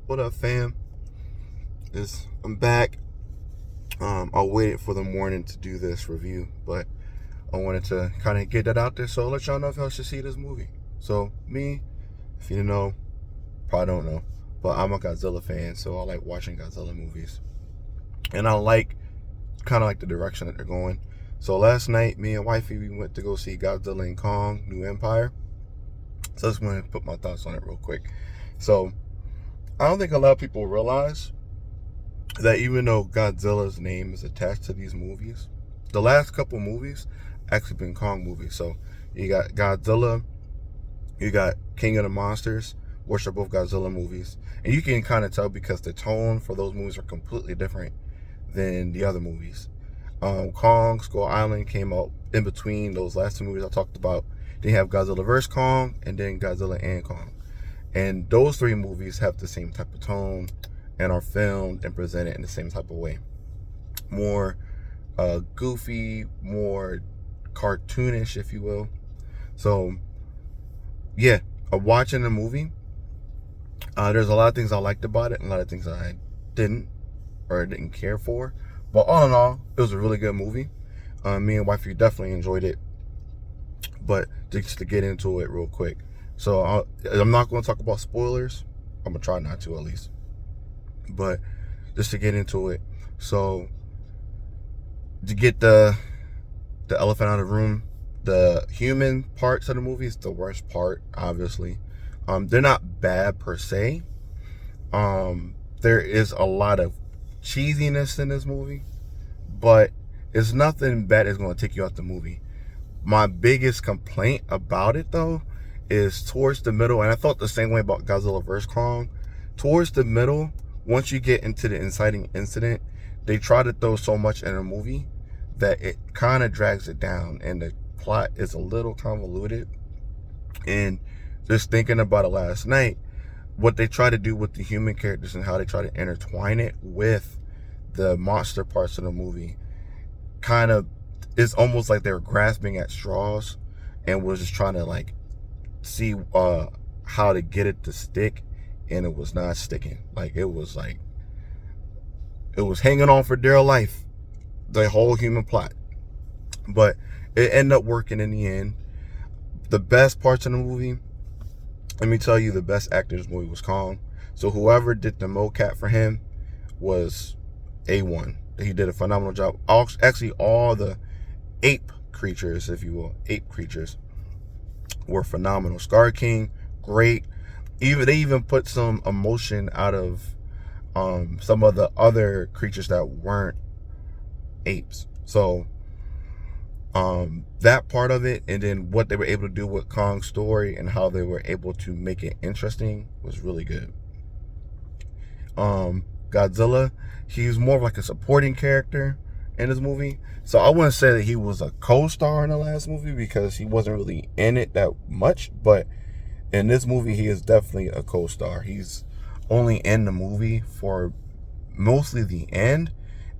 What up, fam? I'm back. I waited for the morning to do this review, but I wanted to kind of get that out there, so I'll let y'all know if y'all should see this movie. So, me, if you know, probably don't know, but I'm a Godzilla fan, so I like watching Godzilla movies. And I like kind of like the direction that they're going. So last night, me and wifey, we went to go see Godzilla and Kong, New Empire. So I just want to put my thoughts on it real quick. So, I don't think a lot of people realize that even though Godzilla's name is attached to these movies, the last couple movies actually been Kong movies. So you got Godzilla, you got King of the Monsters, which are both Godzilla movies. And you can kind of tell because the tone for those movies are completely different than the other movies. Kong Skull Island came out in between those last two movies I talked about. They have Godzilla vs. Kong and then Godzilla and Kong. And those three movies have the same type of tone and are filmed and presented in the same type of way. More goofy, more cartoonish, if you will. So, yeah, watching the movie, there's a lot of things I liked about it and a lot of things I didn't care for. But all in all, it was a really good movie. Me and wifey definitely enjoyed it. But just to get into it real quick. So I'm not going to talk about spoilers. I'm going to try not to at least. But just to get into it. So to get the elephant out of the room, the human parts of the movie is the worst part, obviously. They're not bad per se. There is a lot of cheesiness in this movie, but it's nothing bad that's going to take you out the movie. My biggest complaint about it, though, is towards the middle, and I thought the same way about Godzilla vs. Kong. Towards the middle, once you get into the inciting incident, they try to throw so much in a movie that it kind of drags it down, and the plot is a little convoluted. And just thinking about it last night, what they try to do with the human characters and how they try to intertwine it with the monster parts of the movie, kind of, it's almost like they were grasping at straws and was just trying to like see how to get it to stick, and it was not sticking. It was hanging on for dear life, the whole human plot. But it ended up working in the end. The best parts of the movie, let me tell you, the best actor in this movie was Kong. So whoever did the mocap for him was A1. He did a phenomenal job. Actually, all the ape creatures, if you will, were phenomenal. Scar King, great. They even put some emotion out of some of the other creatures that weren't apes. So that part of it, and then what they were able to do with Kong's story and how they were able to make it interesting was really good. Godzilla, he's more of like a supporting character in this movie. So I wouldn't say that he was a co-star in the last movie because he wasn't really in it that much, but in this movie he is definitely a co-star. He's only in the movie for mostly the end,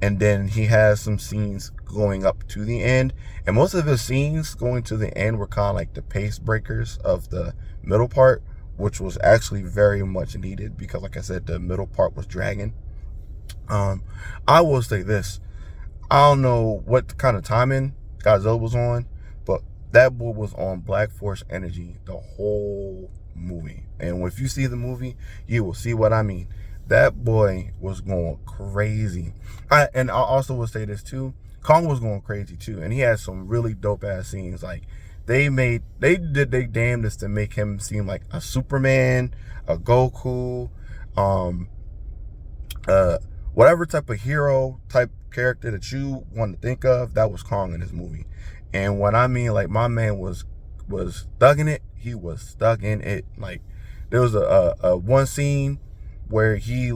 and then he has some scenes going up to the end, and most of the scenes going to the end were kind of like the pace breakers of the middle part, which was actually very much needed because, like I said, the middle part was dragging. I will say this, I don't know what kind of timing Godzilla was on, but that boy was on Black Force energy the whole movie. And if you see the movie, you will see what I mean. That boy was going crazy. And I also will say this too, Kong was going crazy too, and he had some really dope ass scenes. Like they did their damnedest to make him seem like a Superman, a Goku, whatever type of hero type character that you want to think of, that was Kong in this movie. And what I mean, like, my man was stuck in it. He was stuck in it. Like, there was a one scene where he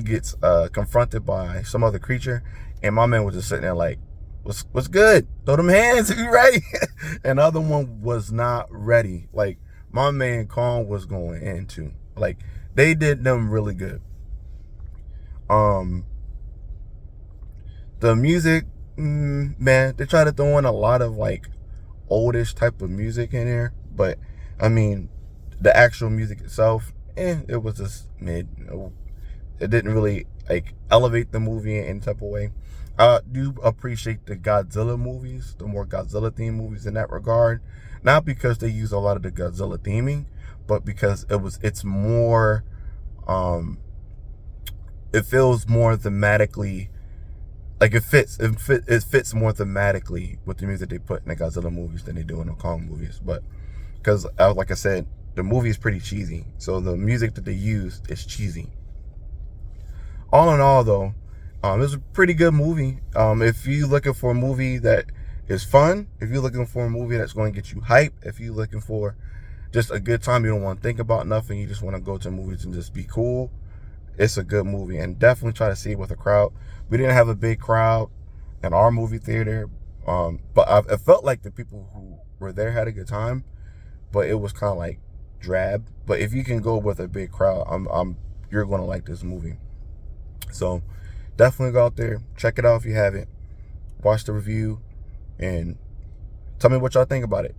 gets confronted by some other creature, and my man was just sitting there like, what's good? Throw them hands if you ready. And the other one was not ready. Like, my man Kong was going into, like, they did them really good. The music, man, they try to throw in a lot of like oldish type of music in there, but I mean, the actual music itself it was just mid. It didn't really like elevate the movie in any type of way. I do appreciate the Godzilla movies, the more Godzilla themed movies in that regard. Not because they use a lot of the Godzilla theming, but because it's more it feels more thematically like it fits more thematically with the music they put in the Godzilla movies than they do in the Kong movies. But because like I said, the movie is pretty cheesy, so the music that they use is cheesy. All in all, though, it was a pretty good movie. If you're looking for a movie that is fun, if you're looking for a movie that's going to get you hype, if you're looking for just a good time, you don't want to think about nothing, you just want to go to movies and just be cool, it's a good movie. And definitely try to see it with a crowd. We didn't have a big crowd in our movie theater, but it felt like the people who were there had a good time, but it was kind of like drab. But if you can go with a big crowd, you're going to like this movie. So definitely go out there, check it out if you haven't, watch the review, and tell me what y'all think about it.